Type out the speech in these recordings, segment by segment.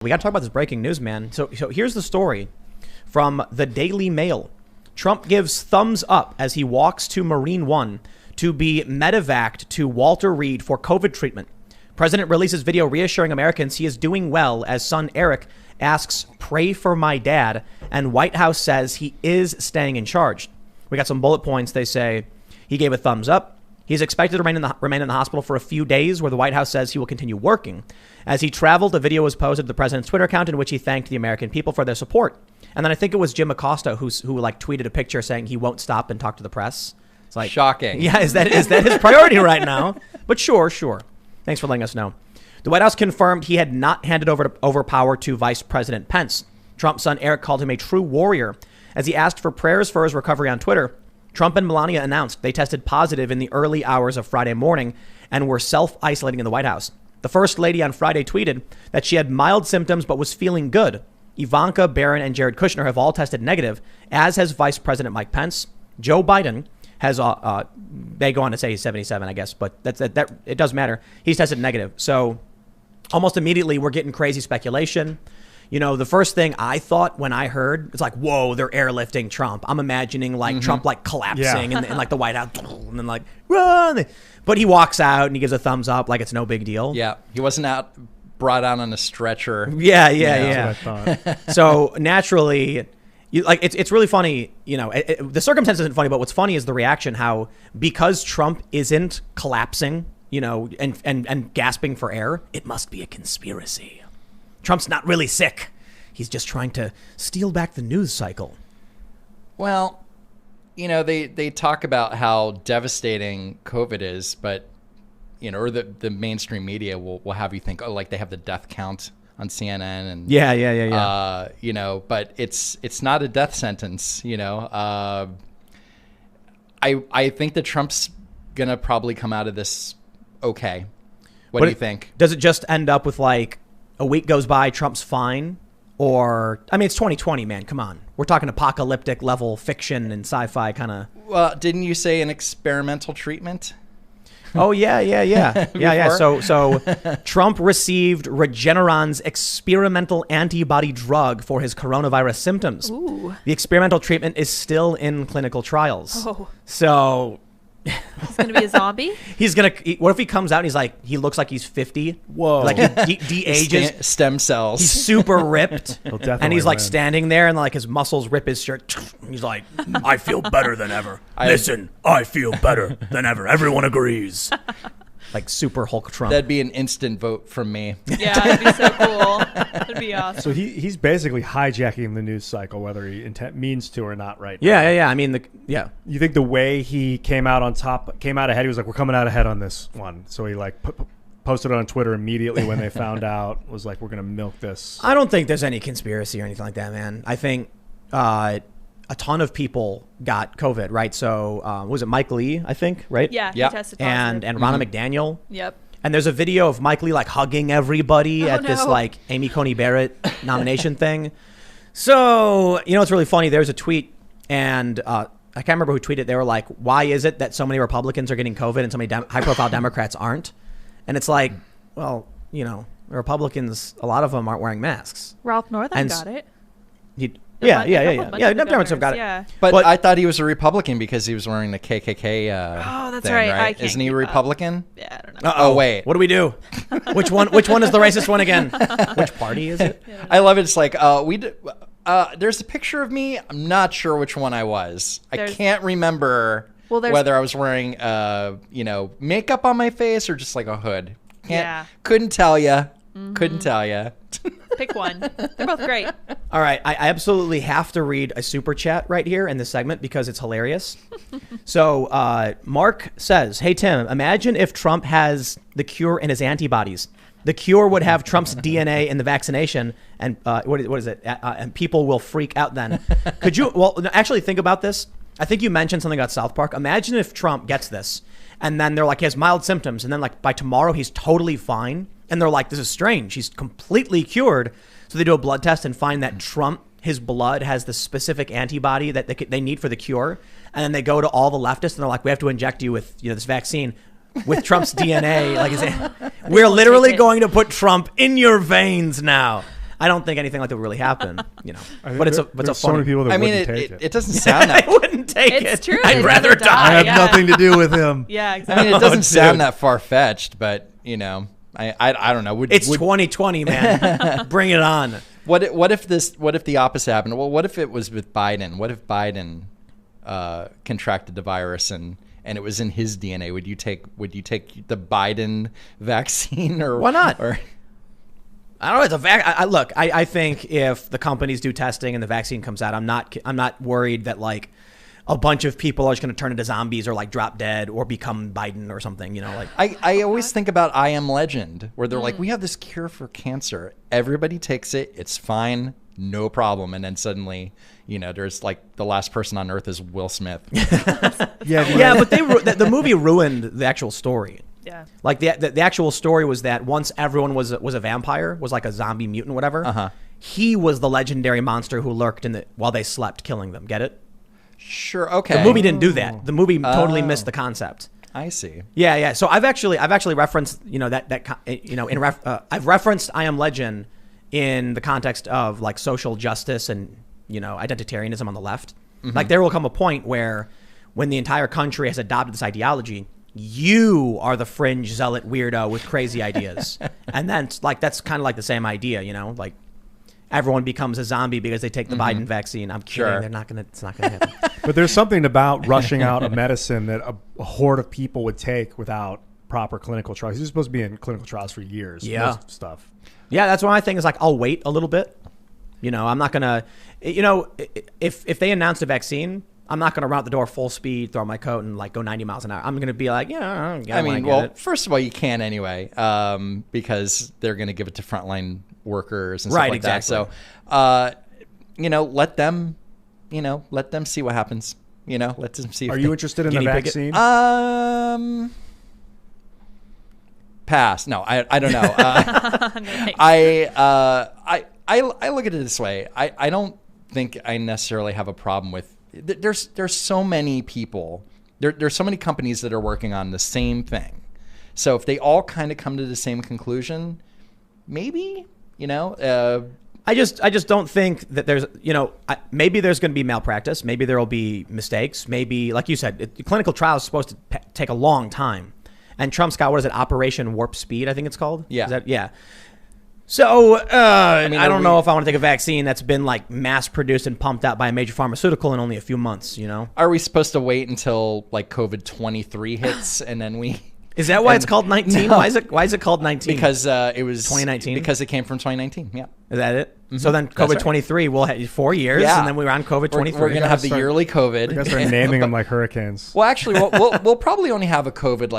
We got to talk about this breaking news, man. So here's the story from the Daily Mail. Trump gives thumbs up as he walks to Marine One to be medevaced to Walter Reed for COVID treatment. President releases video reassuring Americans he is doing well as son Eric asks, "Pray for my dad," and White House says he is staying in charge. We got some bullet points. They say he gave a thumbs up. He's expected to remain in the hospital for a few days, where the White House says he will continue working. As he traveled, a video was posted to the president's Twitter account in which he thanked the American people for their support. And then I think it was Jim Acosta who tweeted a picture saying he won't stop and talk to the press. It's like shocking. Yeah, is that his priority right now? But sure. Thanks for letting us know. The White House confirmed he had not handed over power to Vice President Pence. Trump's son Eric called him a true warrior as he asked for prayers for his recovery on Twitter. Trump and Melania announced they tested positive in the early hours of Friday morning and were self-isolating in the White House. The First Lady on Friday tweeted that she had mild symptoms but was feeling good. Ivanka, Barron, and Jared Kushner have all tested negative, as has Vice President Mike Pence. Joe Biden has, they go on to say he's 77, I guess, but that it doesn't matter. He's tested negative. So almost immediately we're getting crazy speculation. You know, the first thing I thought when I heard, it's like, whoa, they're airlifting Trump. I'm imagining like Trump like collapsing in like the White House and then like run. But he walks out and he gives a thumbs up like it's no big deal. Yeah, he wasn't brought out on a stretcher. Yeah. That's what I thought. So naturally, it's really funny. You know, the circumstance isn't funny, but what's funny is the reaction. How because Trump isn't collapsing, you know, and gasping for air, it must be a conspiracy. Trump's not really sick. He's just trying to steal back the news cycle. Well, you know, they talk about how devastating COVID is, but, you know, or the mainstream media will have you think, oh, like they have the death count on CNN. And Yeah. You know, but it's not a death sentence, you know. I think that Trump's going to probably come out of this okay. What do you think? Does it just end up with like, a week goes by, Trump's fine? Or, I mean, it's 2020, man. Come on. We're talking apocalyptic level fiction and sci-fi kind of. Well, didn't you say an experimental treatment? Oh, yeah. So Trump received Regeneron's experimental antibody drug for his coronavirus symptoms. Ooh. The experimental treatment is still in clinical trials. Oh. So... He's going to be a zombie? What if he comes out and he's like, he looks like he's 50? Whoa. Like he de-ages. Stem cells. He's super ripped. And he's like win. standing there and like his muscles rip his shirt. He's like, I feel better than ever. Listen, I feel better than ever. Everyone agrees. Like super Hulk Trump. That'd be an instant vote from me. Yeah, that'd be so cool. That'd be awesome. So he's basically hijacking the news cycle, whether he means to or not, right? Yeah. I mean, You think the way he came out ahead, he was like, we're coming out ahead on this one. So he like posted it on Twitter immediately when they found out, was like, we're going to milk this. I don't think there's any conspiracy or anything like that, man. I think a ton of people got COVID, right? So was it Mike Lee, I think, right? Yeah, Yep. he tested positive. And Ronna McDaniel. Yep. And there's a video of Mike Lee like hugging everybody at this no. like Amy Coney Barrett nomination thing. So, you know, it's really funny. There's a tweet and I can't remember who tweeted. They were like, why is it that so many Republicans are getting COVID and so many high profile Democrats aren't? And it's like, well, you know, Republicans, a lot of them aren't wearing masks. Ralph Northam got it. Yeah. Democrats have got it. Yeah. But I thought he was a Republican because he was wearing the KKK that's thing, right. I can't Isn't he a keep up. Republican? Yeah, I don't know. Oh, wait. What do we do? Which one is the racist one again? Which party is it? Yeah. I love it. It's like there's a picture of me. I'm not sure which one I was. I can't remember whether I was wearing makeup on my face or just like a hood. Couldn't tell you. Couldn't tell you. Pick one. They're both great. All right. I absolutely have to read a super chat right here in this segment because it's hilarious. So Mark says, hey, Tim, imagine if Trump has the cure in his antibodies. The cure would have Trump's DNA in the vaccination. And what is it? And people will freak out then. Could you? Well, actually think about this. I think you mentioned something about South Park. Imagine if Trump gets this and then they're like, he has mild symptoms. And then like by tomorrow, he's totally fine. And they're like, this is strange. He's completely cured. So they do a blood test and find that Trump, his blood has the specific antibody that they need for the cure. And then they go to all the leftists and they're like, we have to inject you with this vaccine with Trump's DNA. We're literally going to put Trump in your veins now. I don't think anything like that would really happen, you know. But it's a There's so funny. many people that I mean, wouldn't take it. it doesn't sound I that. wouldn't take it. It's true. I'd They'd rather rather die. die. I have Yeah. nothing to do with him. Yeah, I exactly. mean, it doesn't dude. sound that far fetched, but I don't know. It's 2020, man. Bring it on. What if the opposite happened? Well, what if it was with Biden? What if Biden contracted the virus and it was in his DNA? Would you take the Biden vaccine or Why not? Or I don't know. It's a look. I think if the companies do testing and the vaccine comes out, I'm not worried that like a bunch of people are just going to turn into zombies or like drop dead or become Biden or something. You know, like I always think about I Am Legend, where they're like, we have this cure for cancer. Everybody takes it. It's fine. No problem. And then suddenly, there's like the last person on earth is Will Smith. Yeah, but the movie ruined the actual story. Yeah. Like the actual story was that once everyone was a vampire, was like a zombie mutant, whatever. He was the legendary monster who lurked while they slept, killing them. Get it? Sure. Okay. The movie didn't do that. The movie totally missed the concept. I see. Yeah. So I've actually referenced I've referenced I Am Legend in the context of like social justice and identitarianism on the left. Like there will come a point where when the entire country has adopted this ideology, you are the fringe zealot weirdo with crazy ideas, and then that's kind of like the same idea, like everyone becomes a zombie because they take the Biden vaccine. I'm kidding. Sure. It's not gonna happen. But there's something about rushing out a medicine that a horde of people would take without proper clinical trials. You're supposed to be in clinical trials for years. Yeah. Most stuff. Yeah, that's one of my things. Like, I'll wait a little bit. I'm not gonna. If they announced a vaccine, I'm not gonna run out the door full speed, throw my coat, and like go 90 miles an hour. I'm gonna be like, first of all, you can anyway, because they're gonna give it to frontline workers and stuff Right, like exactly. that. So, let them see what happens. Let them see. Are you interested in the guinea pig vaccine? Pass. No, I don't know. Nice. I look at it this way. I don't think I necessarily have a problem with. There's so many people. There's so many companies that are working on the same thing. So if they all kind of come to the same conclusion, maybe I just don't think that there's maybe there's going to be malpractice. Maybe there will be mistakes. Maybe, like you said, clinical trials is supposed to take a long time. And Trump's got, what is it, Operation Warp Speed, I think it's called? Yeah. Yeah. So, I don't know if I want to take a vaccine that's been like mass produced and pumped out by a major pharmaceutical in only a few months, Are we supposed to wait until like COVID-23 hits and then we... Is that why it's called 19? No. Why is it called 19? Because it was 2019? Because it came from 2019. Yeah. Is that it? So then That's right. COVID-23 will have 4 years, Yeah. and then we're on COVID-23. We're going to have the yearly COVID. You guys are naming them like hurricanes. Well, actually, we'll probably only have a COVID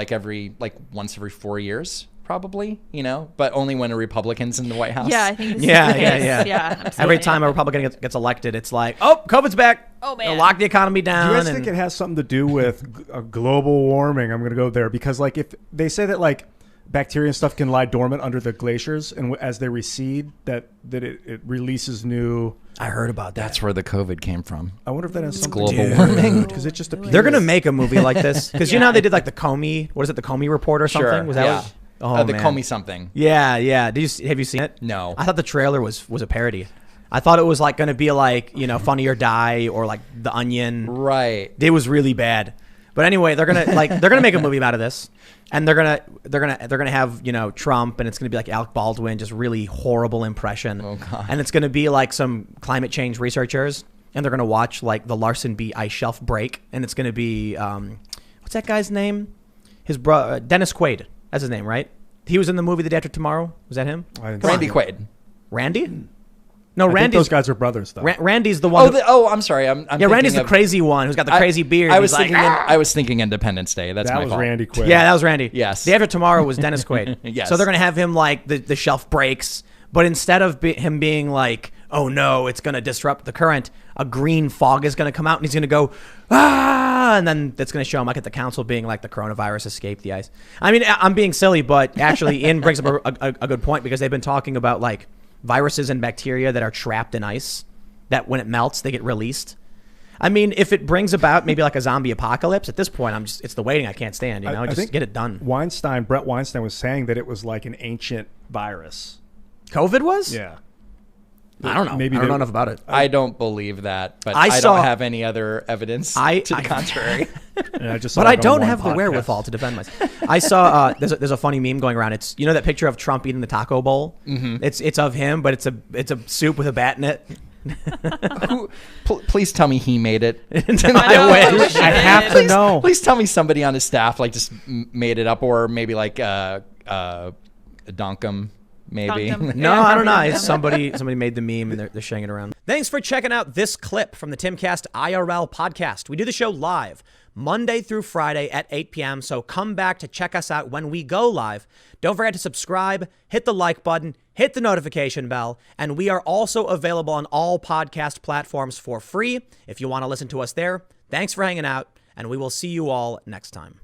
once every 4 years, probably, but only when a Republican's in the White House. Yeah, I think this Yeah, is the yeah, case. yeah. Yeah, absolutely. Every time a Republican gets elected, it's like, oh, COVID's back. Oh, man. They'll lock the economy Do down. you guys think it has something to do with global warming? I'm going to go there because, like, if they say that, like, bacteria and stuff can lie dormant under the glaciers, and as they recede, that it releases new. I heard about that. That's where the COVID came from. I wonder if that has It's something global to do warming. because it just appears. They're gonna make a movie like this because you know how they did like the Comey. What is it? The Comey Report or something? Sure. Was that? Yeah. What, oh The man. Comey something. Yeah. Have you seen it? No. I thought the trailer was a parody. I thought it was like gonna be like Funny or Die or like The Onion. Right. It was really bad. But anyway, they're gonna make a movie out of this, and they're gonna have Trump, and it's gonna be like Alec Baldwin, just really horrible impression. Oh, God. And it's gonna be like some climate change researchers, and they're gonna watch like the Larson B ice shelf break, and it's gonna be what's that guy's name? His brother Dennis Quaid. That's his name, right? He was in the movie The Day After Tomorrow. Was that him? I didn't Randy see it. Quaid. Randy? No, I think Randy's those guys are brothers, though. Randy's the one. I'm sorry. I'm yeah, Randy's thinking the of- crazy one who's got the crazy beard. I was He's like, thinking. "Ah!" I was thinking Independence Day. That's that my was fault. Randy Quaid. Yeah, that was Randy. Yes. The Day After Tomorrow was Dennis Quaid. Yes. So they're going to have him like the shelf breaks, but instead of him being like, oh no, it's going to disrupt the current, a green fog is going to come out and he's going to go, ah, and then that's going to show him like at the council being like the coronavirus escaped the ice. I mean, I'm being silly, but actually Ian brings up a good point because they've been talking about like viruses and bacteria that are trapped in ice that when it melts, they get released. I mean, if it brings about maybe like a zombie apocalypse, at this point, it's the waiting I can't stand, I just think get it done. Brett Weinstein was saying that it was like an ancient virus. COVID was? Yeah. I don't know. Maybe I don't they- know enough about it. I don't believe that, but I I saw- don't have any other evidence to the contrary. And I just saw But I it on don't one have the podcast. wherewithal to defend myself. I saw there's a funny meme going around. It's that picture of Trump eating the taco bowl. Mm-hmm. It's of him, but it's a soup with a bat in it. Please tell me he made it. I wish. I have to know. Please tell me somebody on his staff like just made it up, or maybe like Donkum. Maybe. Donkum. No, Yeah, I don't know. probably. It's somebody made the meme and they're sharing it around. Thanks for checking out this clip from the Timcast IRL podcast. We do the show live Monday through Friday at 8 p.m. So come back to check us out when we go live. Don't forget to subscribe, hit the like button, hit the notification bell, and we are also available on all podcast platforms for free if you want to listen to us there. Thanks for hanging out, and we will see you all next time.